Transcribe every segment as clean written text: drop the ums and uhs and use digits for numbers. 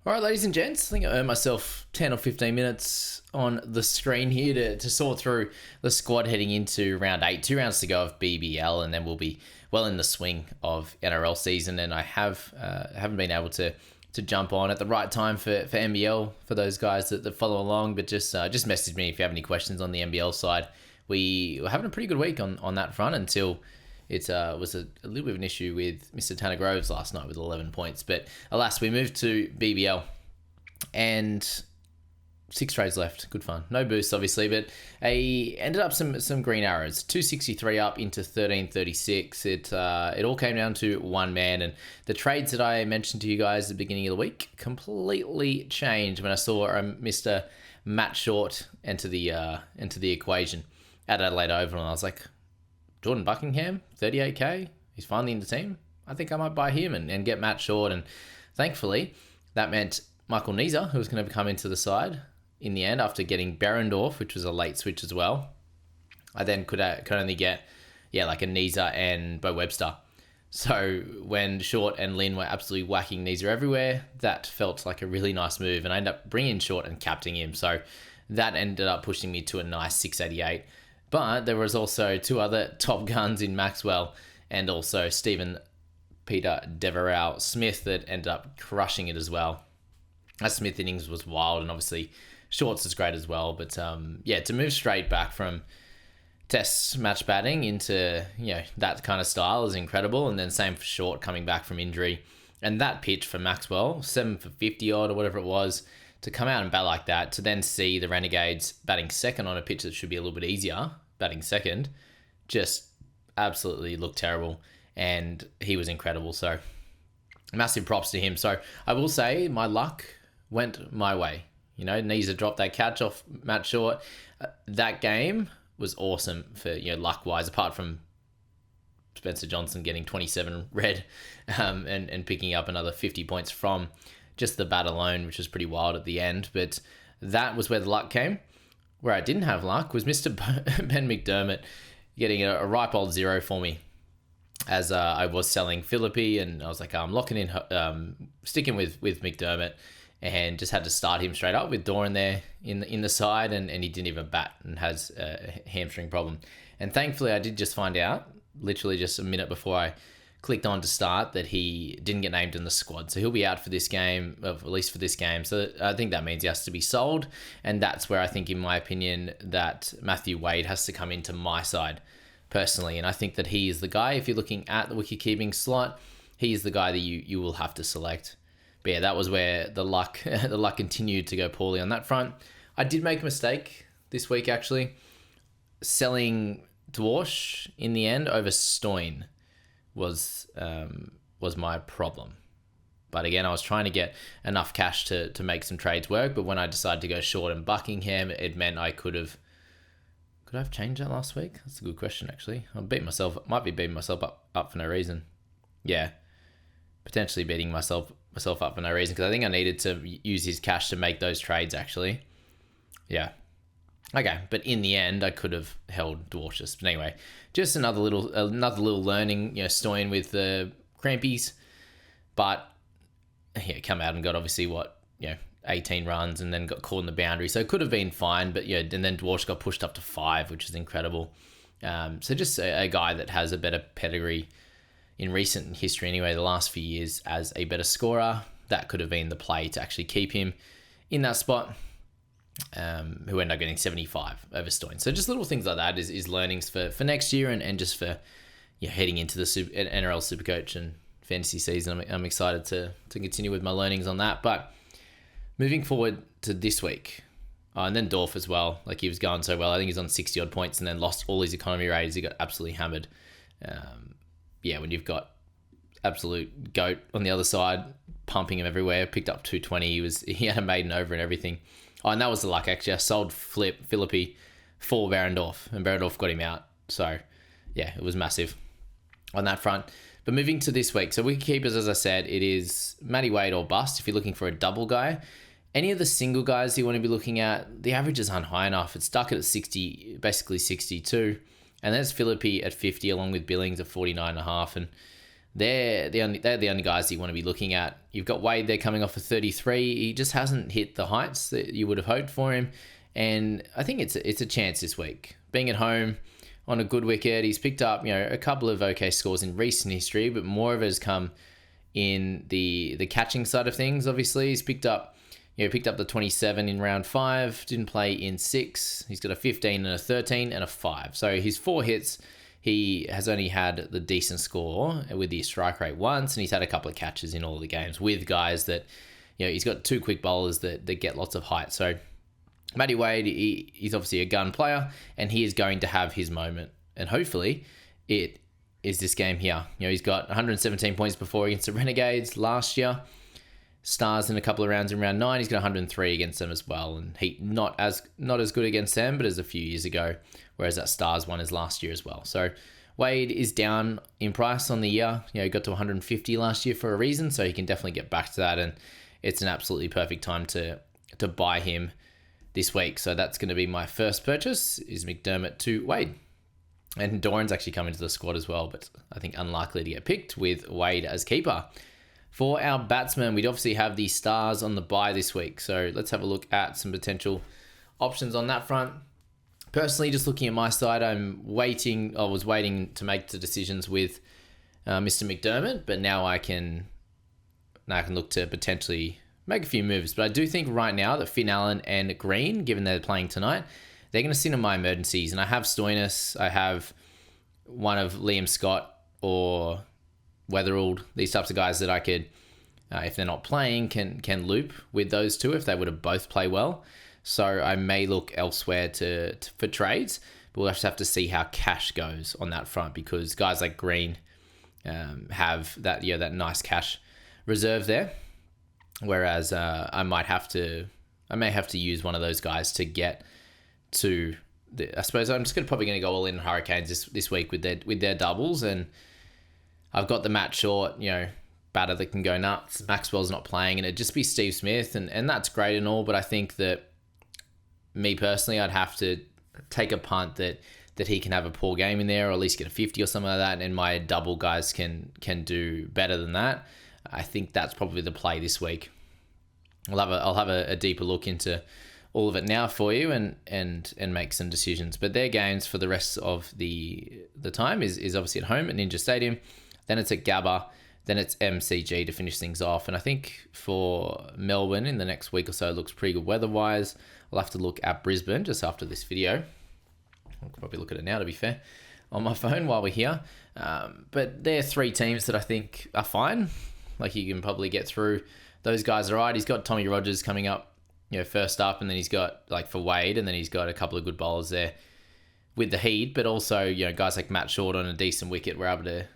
All right, ladies and gents, I think I earned myself 10 or 15 minutes on the screen here to sort through the squad heading into round 8. 2 rounds to go of BBL, and then we'll be well in the swing of NRL season. And I haven't been able to jump on at the right time for NBL for those guys that follow along. But just message me if you have any questions on the NBL side. We were having a pretty good week on that front until it was a little bit of an issue with Mr. Tanner Groves last night with 11 points. But alas, we moved to BBL and 6 trades left. Good fun. No boosts, obviously, but ended up some green arrows. 263 up into 1336. It all came down to one man. And the trades that I mentioned to you guys at the beginning of the week completely changed when I saw Mr. Matt Short enter the equation at Adelaide Oval. And I was like, Jordan Buckingham, 38k. He's finally in the team. I think I might buy him and get Matt Short. And thankfully, that meant Michael Neeser, who was going to come into the side in the end after getting Berendorf, which was a late switch as well. I then could only get, like a Neeser and Bo Webster. So when Short and Lynn were absolutely whacking Neeser everywhere, that felt like a really nice move. And I ended up bringing Short and captaining him. So that ended up pushing me to a nice 688. But there was also 2 other top guns in Maxwell and also Stephen Peter Devereux Smith that ended up crushing it as well. That Smith innings was wild, and obviously Shorts is great as well. But to move straight back from test match batting into that kind of style is incredible. And then same for Short coming back from injury. And that pitch for Maxwell, 7 for 50 odd or whatever it was, to come out and bat like that, to then see the Renegades batting second on a pitch that should be a little bit easier, batting second, just absolutely looked terrible, and he was incredible. So massive props to him. So I will say my luck went my way. Neeser dropped that catch off Matt Short. That game was awesome for luck wise, apart from Spencer Johnson getting 27 red and picking up another 50 points from just the bat alone, which was pretty wild at the end. But that was where the luck came. Where I didn't have luck was Mr. Ben McDermott getting a ripe old 0 for me as I was selling Philippi, and I was like, I'm locking in, sticking with McDermott, and just had to start him straight up with Doran there in the side, and he didn't even bat and has a hamstring problem. And thankfully, I did just find out, literally just a minute before I clicked on to start, that he didn't get named in the squad. So he'll be out for this game, at least for this game. So I think that means he has to be sold. And that's where I think, in my opinion, that Matthew Wade has to come into my side personally. And I think that he is the guy, if you're looking at the wicket-keeping slot, he is the guy that you will have to select. But yeah, that was where the luck continued to go poorly on that front. I did make a mistake this week, actually, selling Dwarsh in the end over Stoin was my problem. But again, I was trying to get enough cash to make some trades work. But when I decided to go short in Buckingham, it meant I could I have changed that last week? That's a good question, actually. Might be beating myself up for no reason. Yeah, potentially beating myself up for no reason, because I think I needed to use his cash to make those trades, actually. Yeah. Okay, but in the end, I could have held Dwarshus. But anyway, just another little learning, Stoyan with the crampies. But yeah, come out and got obviously 18 runs, and then got caught in the boundary. So it could have been fine, but and then Dwarsh got pushed up to 5, which is incredible. So just a guy that has a better pedigree in recent history anyway, the last few years, as a better scorer. That could have been the play to actually keep him in that spot. Who ended up getting 75 over Stoin. So just little things like that is learnings for next year, and just for heading into the NRL Supercoach and fantasy season. I'm excited to continue with my learnings on that. But moving forward to this week, and then Dorf as well, like he was going so well. I think he's on 60 odd points and then lost all his economy ratings. He got absolutely hammered. When you've got absolute GOAT on the other side, pumping him everywhere, picked up 220. He had a maiden over and everything. Oh, and that was the luck, actually. I sold Philippi for Berendorf, and Berendorf got him out. So, yeah, it was massive on that front. But moving to this week. So, wicketkeepers, as I said, it is Matty Wade or bust if you're looking for a double guy. Any of the single guys you want to be looking at, the averages aren't high enough. It's stuck at 60, basically 62. And there's Philippi at 50, along with Billings at 49.5. And they're the only guys you want to be looking at. You've got Wade there coming off a 33. He just hasn't hit the heights that you would have hoped for him, and I think it's a chance this week. Being at home on a good wicket, he's picked up a couple of okay scores in recent history, but more of it has come in the catching side of things. Obviously, he's picked up the 27 in round 5, didn't play in 6. He's got a 15 and a 13 and a 5. So his 4 hits, he has only had the decent score with the strike rate once, and he's had a couple of catches in all of the games with guys that, he's got 2 quick bowlers that get lots of height. So Matty Wade, he's obviously a gun player, and he is going to have his moment. And hopefully it is this game here. He's got 117 points before against the Renegades last year. Stars in a couple of rounds in round 9. He's got 103 against them as well, and he not as good against them, but as a few years ago, whereas that Stars one is last year as well. So Wade is down in price on the year. He got to 150 last year for a reason, so he can definitely get back to that, and it's an absolutely perfect time to buy him this week. So that's going to be my first purchase, is McDermott to Wade. And Doran's actually come into the squad as well, but I think unlikely to get picked with Wade as keeper. For our batsmen, we'd obviously have the Stars on the bye this week. So let's have a look at some potential options on that front. Personally, just looking at my side, I was waiting to make the decisions with Mr. McDermott, but now I can look to potentially make a few moves. But I do think right now that Finn Allen and Green, given they're playing tonight, they're going to sit in my emergencies. And I have Stoinis, I have one of Liam Scott or Weatherald, these types of guys that I could, if they're not playing, can loop with those two if they would have both play well. So I may look elsewhere for trades, but we'll have to see how cash goes on that front, because guys like Green have that nice cash reserve there. Whereas I may have to use one of those guys to get to I suppose I'm just probably going to go all in Hurricanes this week with their doubles, and I've got the Matt Short, batter that can go nuts. Maxwell's not playing, and it'd just be Steve Smith, and that's great and all, but I think that me personally, I'd have to take a punt that he can have a poor game in there, or at least get a 50 or something like that, and my double guys can do better than that. I think that's probably the play this week. I'll have a deeper look into all of it now for you and make some decisions. But their games for the rest of the time is obviously at home at Ninja Stadium. Then it's at Gabba. Then it's MCG to finish things off. And I think for Melbourne in the next week or so, it looks pretty good weather-wise. I'll have to look at Brisbane just after this video. I'll probably look at it now, to be fair, on my phone while we're here. But they're 3 teams that I think are fine. Like, you can probably get through. Those guys are right. He's got Tommy Rogers coming up, first up, and then he's got, for Wade, and then he's got a couple of good bowlers there with the Heat, but also, guys like Matt Short on a decent wicket were able to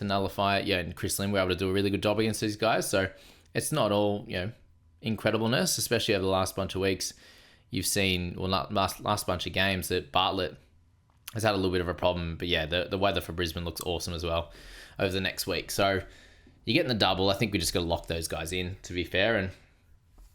nullify it. And Chris Lynn were able to do a really good job against these guys. So it's not all, incredibleness, especially over the last bunch of weeks. You've seen, last bunch of games, that Bartlett has had a little bit of a problem. But yeah, the weather for Brisbane looks awesome as well over the next week. So you're getting the double. I think we just got to lock those guys in, to be fair. And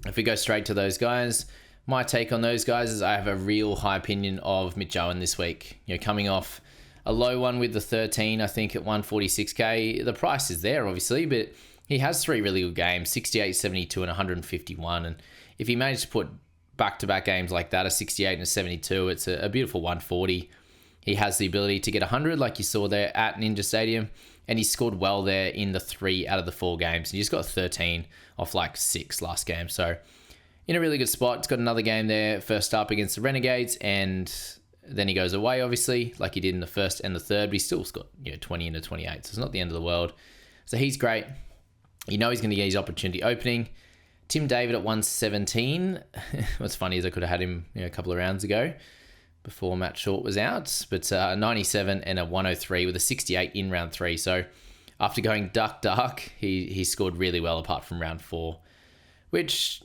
if we go straight to those guys, my take on those guys is I have a real high opinion of Mitch Owen this week. Coming off a low one with the 13, I think at 146k. The price is there, obviously, but he has 3 really good games, 68, 72, and 151. And if he managed to put back-to-back games like that, a 68 and a 72, it's a beautiful 140. He has the ability to get 100, like you saw there at Ninja Stadium, and he scored well there in the 3 out of the 4 games. And he just got 13 off 6 last game. So in a really good spot. It's got another game there, first up against the Renegades, and then he goes away, obviously, like he did in the first and the third, but he's still got 20 into 28, so it's not the end of the world. So he's great. He's going to get his opportunity opening. Tim David at 117. What's funny is I could have had him a couple of rounds ago before Matt Short was out, but 97 and a 103 with a 68 in round 3. So after going dark, he scored really well apart from round 4, which,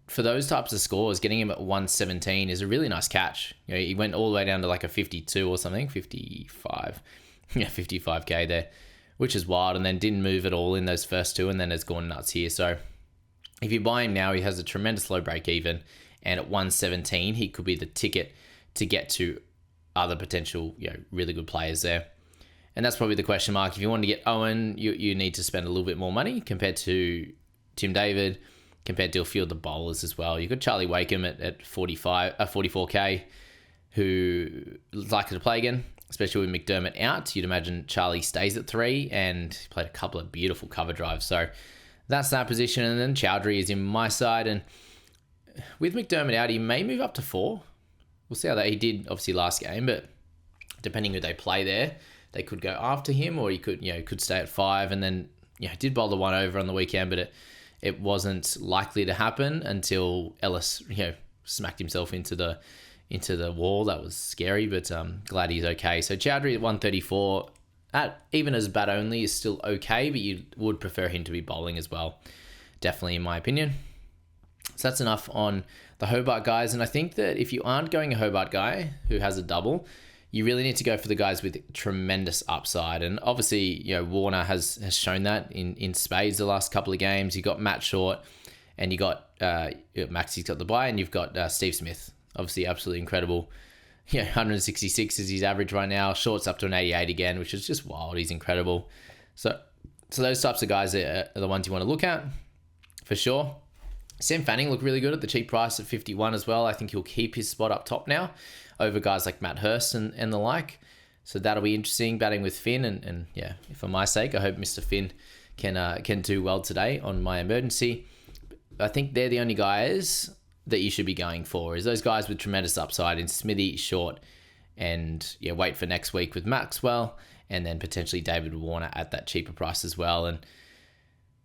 for those types of scores, getting him at 117 is a really nice catch. He went all the way down to a 52 or something, 55. 55k there, which is wild, and then didn't move at all in those first 2, and then has gone nuts here. So if you buy him now, he has a tremendous low break even, and at 117, he could be the ticket to get to other potential, really good players there. And that's probably the question mark. If you want to get Owen, you need to spend a little bit more money compared to Tim David, compared to a few of the bowlers as well. You've got Charlie Wakeham at 44k, who is likely to play again, especially with McDermott out. You'd imagine Charlie stays at 3 and played a couple of beautiful cover drives. So that's that position. And then Chowdhury is in my side. And with McDermott out, he may move up to 4. We'll see how that he did obviously last game, but depending who they play there, they could go after him, or he could stay at 5. And then did bowl the one over on the weekend, but it wasn't likely to happen until Ellis smacked himself into the wall. That was scary, but glad he's okay. So Chowdhury at 134, even as bat only, is still okay, but you would prefer him to be bowling as well, definitely in my opinion. So that's enough on the Hobart guys. And I think that if you aren't going a Hobart guy who has a double, you really need to go for the guys with tremendous upside. And obviously, Warner has shown that in spades the last couple of games. You got Matt Short, and you got Maxie's got the bye, and you've got Steve Smith. Obviously, absolutely incredible. 166 is his average right now. Short's up to an 88 again, which is just wild. He's incredible. So those types of guys are the ones you want to look at for sure. Sam Fanning looked really good at the cheap price at 51 as well. I think he'll keep his spot up top now over guys like Matt Hurst and the like. So that'll be interesting, batting with Finn. And for my sake, I hope Mr. Finn can do well today on my emergency. I think they're the only guys that you should be going for, is those guys with tremendous upside in Smithy, Short, and wait for next week with Maxwell, and then potentially David Warner at that cheaper price as well. And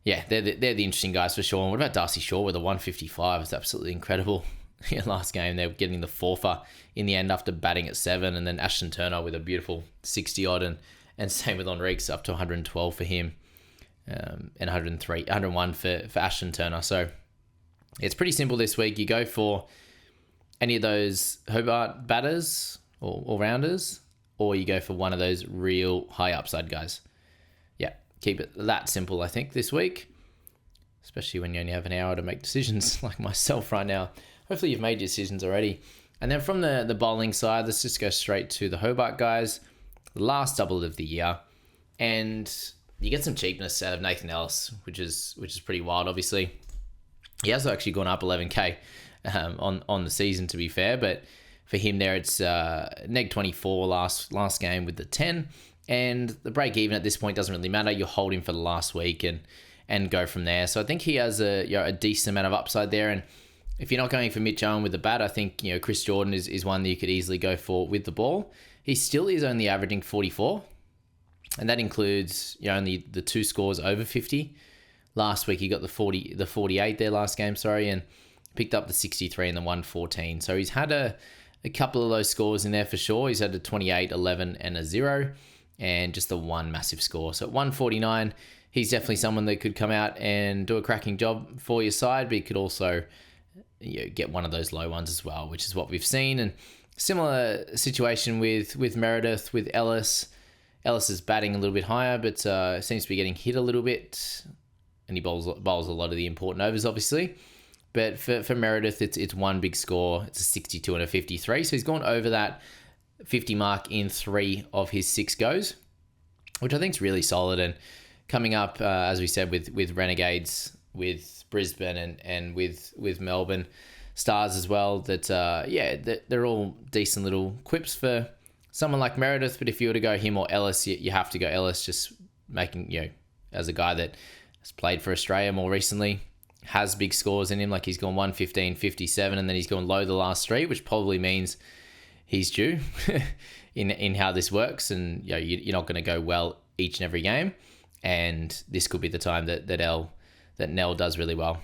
they're the interesting guys for sure. And what about Darcy Shaw with a 155? It's absolutely incredible. Last game they were getting the fourfer in the end after batting at 7, and then Ashton Turner with a beautiful 60 odd, and same with Enrique's up to 112 for him, and 101 for Ashton Turner. So it's pretty simple this week. You go for any of those Hobart batters or all-rounders, or you go for one of those real high upside guys. Keep it that simple, I think, this week, especially when you only have an hour to make decisions like myself right now. Hopefully you've made your decisions already. And then from the bowling side, let's just go straight to the Hobart guys. The last double of the year. And you get some cheapness out of Nathan Ellis, which is pretty wild, obviously. He has actually gone up 11k on the season, to be fair. But for him there, it's neg 24 last game with the 10. And the break even at this point doesn't really matter. You'll hold him for the last week and go from there. So I think he has a decent amount of upside there. And if you're not going for Mitch Owen with the bat, I think Chris Jordan is one that you could easily go for with the ball. He still is only averaging 44, and that includes only the 2 scores over 50. Last week he got the 48 there last game, and picked up the 63 and the 114. So he's had a couple of those scores in there for sure. He's had a 28, 11, and a 0. And just the one massive score. So at 149, he's definitely someone that could come out and do a cracking job for your side, but he could also get one of those low ones as well, which is what we've seen. And similar situation with Meredith, with Ellis. Ellis is batting a little bit higher, but seems to be getting hit a little bit, and he bowls a lot of the important overs, obviously. But for Meredith, it's one big score. It's a 62 and a 53. So he's gone over that 50 mark in 3 of his 6 goes, which I think is really solid. And coming up, as we said, with Renegades, with Brisbane and with Melbourne Stars as well, that they're all decent little quips for someone like Meredith. But if you were to go him or Ellis, you have to go Ellis, just making, as a guy that has played for Australia more recently, has big scores in him. Like he's gone 115, 57, and then he's gone low the last 3, which probably means he's due in how this works, and you're not going to go well each and every game, and this could be the time that Nell does really well.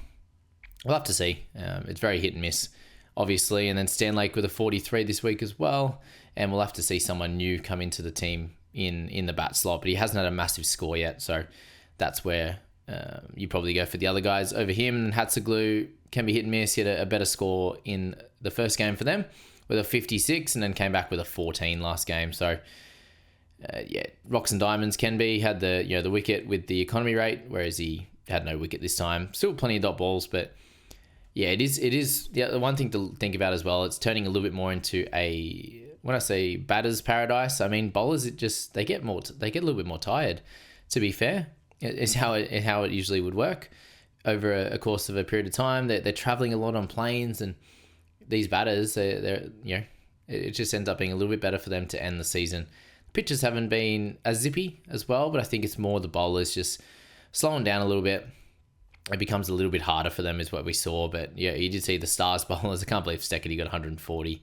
We'll have to see. It's very hit and miss, obviously, and then Stan Lake with a 43 this week as well, and we'll have to see someone new come into the team in the bat slot, but he hasn't had a massive score yet, so that's where you probably go for the other guys over him. And Hatzaglu can be hit and miss. He had a better score in the first game for them, with a 56, and then came back with a 14 last game. So, rocks and diamonds can be. Had the wicket with the economy rate, whereas he had no wicket this time. Still plenty of dot balls, but Yeah, it is. It is. Yeah, the one thing to think about as well. It's turning a little bit more into a, when I say batter's paradise, I mean bowlers. It just they get a little bit more tired. To be fair, it's how it usually would work over a course of a period of time. They're traveling a lot on planes, and these batters, they're it just ends up being a little bit better for them to end the season. Pitches haven't been as zippy as well, but I think it's more the bowlers just slowing down a little bit. It becomes a little bit harder for them is what we saw. But yeah, you did see the Stars bowlers. I can't believe Steckity got 140.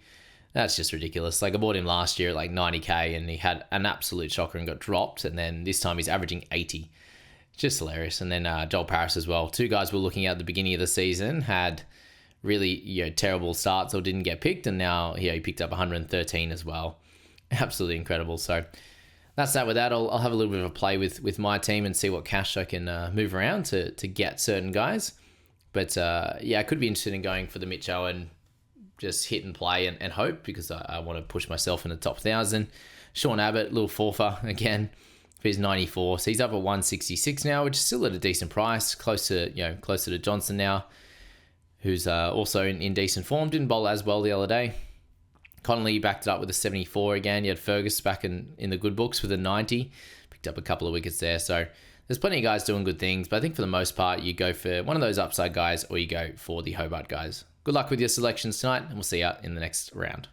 That's just ridiculous. Like I bought him last year at like 90k and he had an absolute shocker and got dropped. And then this time he's averaging 80. Just hilarious. And then Joel Paris as well. Two guys we're looking at the beginning of the season had really terrible starts or didn't get picked. And now he picked up 113 as well. Absolutely incredible. So that's that with that. I'll have a little bit of a play with my team and see what cash I can move around to get certain guys. But I could be interested in going for the Mitch Owen, just hit and play and hope, because I want to push myself in the top 1,000. Sean Abbott, little forfer again for his 94. So he's up at 166 now, which is still at a decent price, closer to Johnson now, who's also in decent form. Didn't bowl as well the other day. Connolly backed it up with a 74 again. You had Fergus back in the good books with a 90. Picked up a couple of wickets there. So there's plenty of guys doing good things. But I think for the most part, you go for one of those upside guys or you go for the Hobart guys. Good luck with your selections tonight, and we'll see you in the next round.